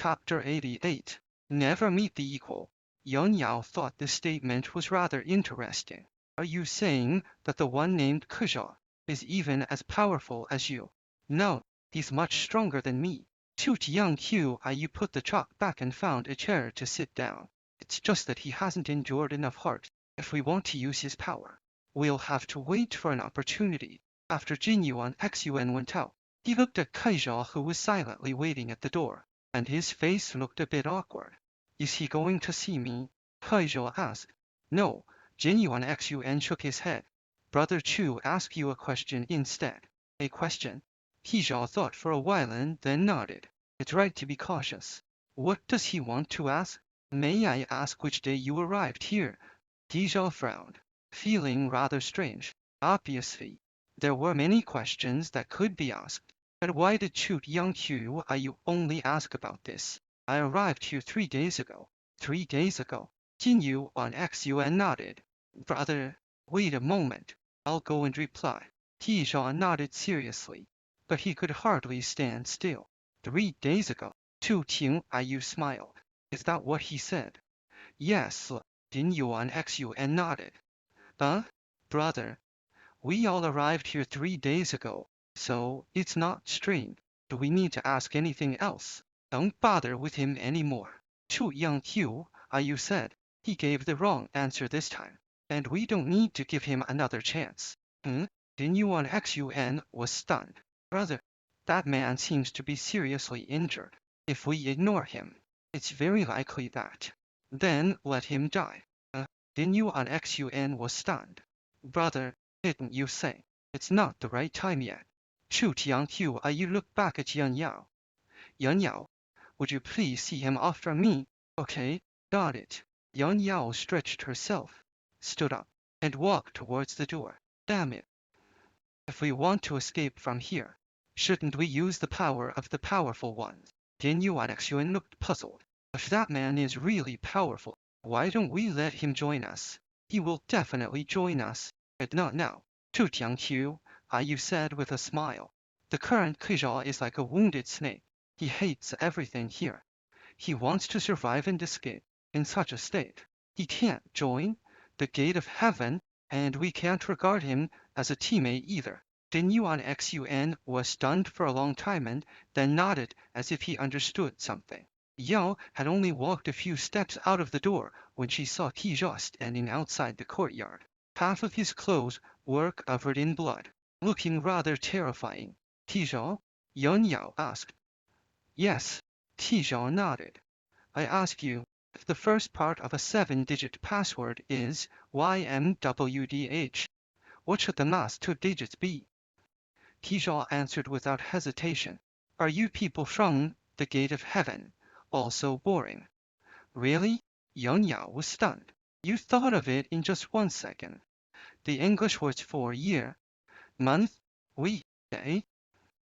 Chapter 88. Never meet the equal. Yan Yao thought this statement was rather interesting. Are you saying that the one named Kuzhou is even as powerful as you? No, he's much stronger than me. Chu Tianqiu, you put the chalk back and found a chair to sit down. It's just that he hasn't endured enough heart. If we want to use his power, we'll have to wait for an opportunity. After Jin Yuan Xun went out, he looked at Kaizhou, who was silently waiting at the door, and his face looked a bit awkward. Is he going to see me? Kaizhou asked. No, Jin Yuan Xun shook his head. Brother Chu asked you a question instead. A question? Kaizhou thought for a while and then nodded. It's right to be cautious. What does he want to ask? May I ask which day you arrived here? Kaizhou frowned, feeling rather strange. Obviously, there were many questions that could be asked. But why did Chu Tianqiu you only ask about this? I arrived here 3 days ago. 3 days ago? Jin Yuan Xun nodded. Brother, wait a moment. I'll go and reply. Kaizhou nodded seriously, but he could hardly stand still. 3 days ago? Chu Tianqiu smiled. Is that what he said? Yes, Jin Yuan Xun nodded. Brother, we all arrived here 3 days ago, so it's not strange. Do we need to ask anything else? Don't bother with him anymore. Chu Tianqiu, you said. He gave the wrong answer this time, and we don't need to give him another chance. Jin Yuan Xun was stunned. Brother, that man seems to be seriously injured. If we ignore him, it's very likely that. Then let him die. Jin Yuan Xun was stunned. Brother, didn't you say it's not the right time yet? Chu Tianqiu, you looked back at Yan Yao. Yan Yao, would you please see him off from me? Okay, got it. Yan Yao stretched herself, stood up, and walked towards the door. Damn it. If we want to escape from here, shouldn't we use the power of the powerful ones? Jin Yuan Xun looked puzzled. If that man is really powerful, why don't we let him join us? He will definitely join us. But not now. Chu Tianqiu, you said with a smile. The current Kaizhou is like a wounded snake. He hates everything here. He wants to survive and escape. In such a state, he can't join the gate of heaven, and we can't regard him as a teammate either. Jin Yuan Xun was stunned for a long time and then nodded as if he understood something. Yao had only walked a few steps out of the door when she saw Kaizhou standing outside the courtyard. Half of his clothes were covered in blood, looking rather terrifying. Kaizhou? Yan Yao asked. Yes. Kaizhou nodded. I ask you, if the first part of a 7-digit password is YMWDH, what should the last 2 digits be? Kaizhou answered without hesitation. Are you people from the gate of heaven also boring? Really? Yan Yao was stunned. You thought of it in just 1 second. The English words for year, month, week, day,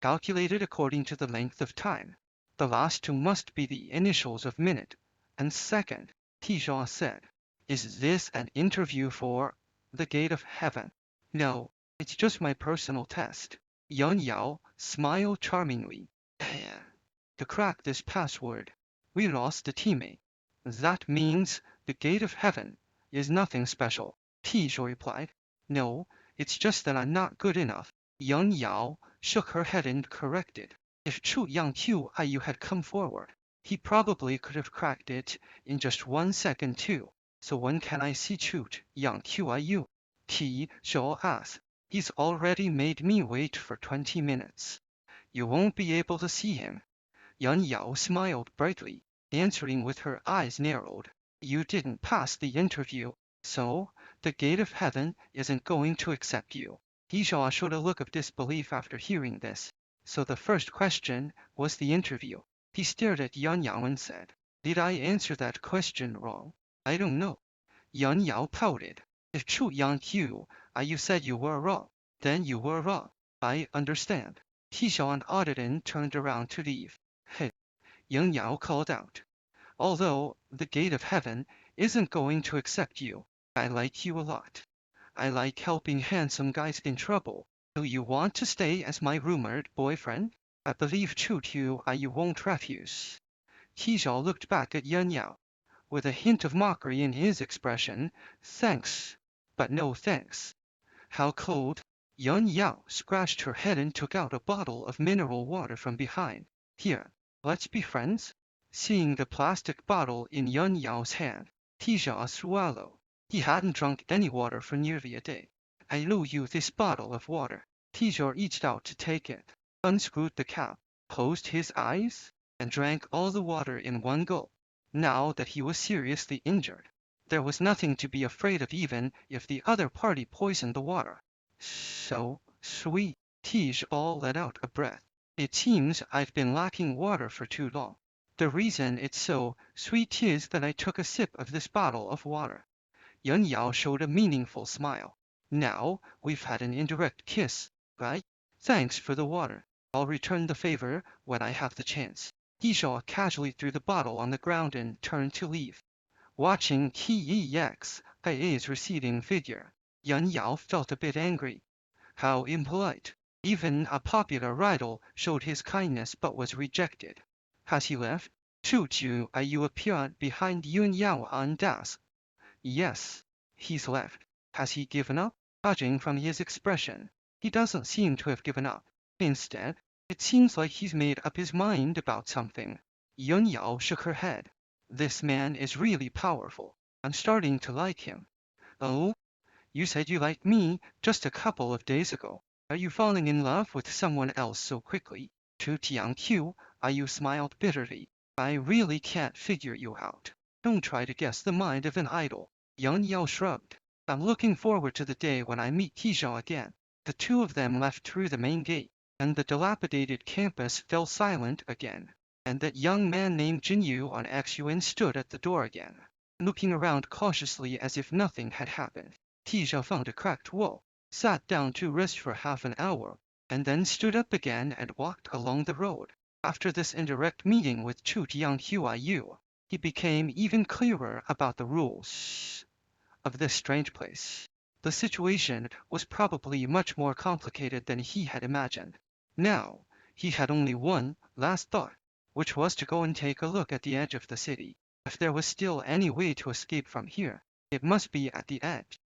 calculated according to the length of time. The last 2 must be the initials of minute and second, Kaizhou said. Is this an interview for the gate of heaven? No, it's just my personal test. Yan Yao smiled charmingly. To crack this password, we lost a teammate. That means the gate of heaven is nothing special, Kaizhou replied. No, it's just that I'm not good enough. Yan Yao shook her head and corrected. If Chu Tianqiu had come forward, he probably could have cracked it in just 1 second too. So when can I see Chu Tianqiu? Kaizhou asked. He's already made me wait for 20 minutes. You won't be able to see him. Yan Yao smiled brightly, answering with her eyes narrowed. You didn't pass the interview, so the gate of heaven isn't going to accept you. Kaizhou showed a look of disbelief after hearing this. So the first question was the interview. He stared at Yan Yao and said, Did I answer that question wrong? I don't know. Yan Yao pouted. If Chu Tianqiu, you said you were wrong, then you were wrong. I understand. Kaizhou nodded and turned around to leave. Hey, Yan Yao called out. Although the gate of heaven isn't going to accept you, I like you a lot. I like helping handsome guys in trouble. Do you want to stay as my rumored boyfriend? I believe Chu Tianqiu won't refuse. He Xiao looked back at Yuan Yao, with a hint of mockery in his expression. Thanks, but no thanks. How cold! Yuan Yao scratched her head and took out a bottle of mineral water from behind. Here, let's be friends. Seeing the plastic bottle in Yuan Yao's hand, He Xiao swallowed. He hadn't drunk any water for nearly a day. I owe you this bottle of water. He Xiao reached out to take it, unscrewed the cap, closed his eyes, and drank all the water in one gulp. Now that he was seriously injured, there was nothing to be afraid of even if the other party poisoned the water. So sweet. He Xiao let out a breath. It seems I've been lacking water for too long. The reason it's so sweet is that I took a sip of this bottle of water. Yuan Yao showed a meaningful smile. Now we've had an indirect kiss, right? Thanks for the water. I'll return the favor when I have the chance. He Xiao casually threw the bottle on the ground and turned to leave. Watching Qi Yi's receding figure, Yuan Yao felt a bit angry. How impolite. Even a popular rival showed his kindness but was rejected. Has he left? Chu Yu appeared behind Yuan Yao on desk. Yes, he's left. Has he given up? Judging from his expression, he doesn't seem to have given up. Instead, it seems like he's made up his mind about something. Yuan Yao shook her head. This man is really powerful. I'm starting to like him. Oh? You said you liked me just a couple of days ago. Are you falling in love with someone else so quickly? Chu Tianqiu, Ayu smiled bitterly. I really can't figure you out. Don't try to guess the mind of an idol. Yuan Yao shrugged. I'm looking forward to the day when I meet He Xiao again. The two of them left through the main gate, and the dilapidated campus fell silent again. And that young man named Jinyu on Xun stood at the door again, looking around cautiously as if nothing had happened. He Xiao found a cracked wall, sat down to rest for half an hour, and then stood up again and walked along the road. After this indirect meeting with Chu Tianqiu, he became even clearer about the rules of this strange place. The situation was probably much more complicated than he had imagined. Now, he had only one last thought, which was to go and take a look at the edge of the city. If there was still any way to escape from here, it must be at the edge.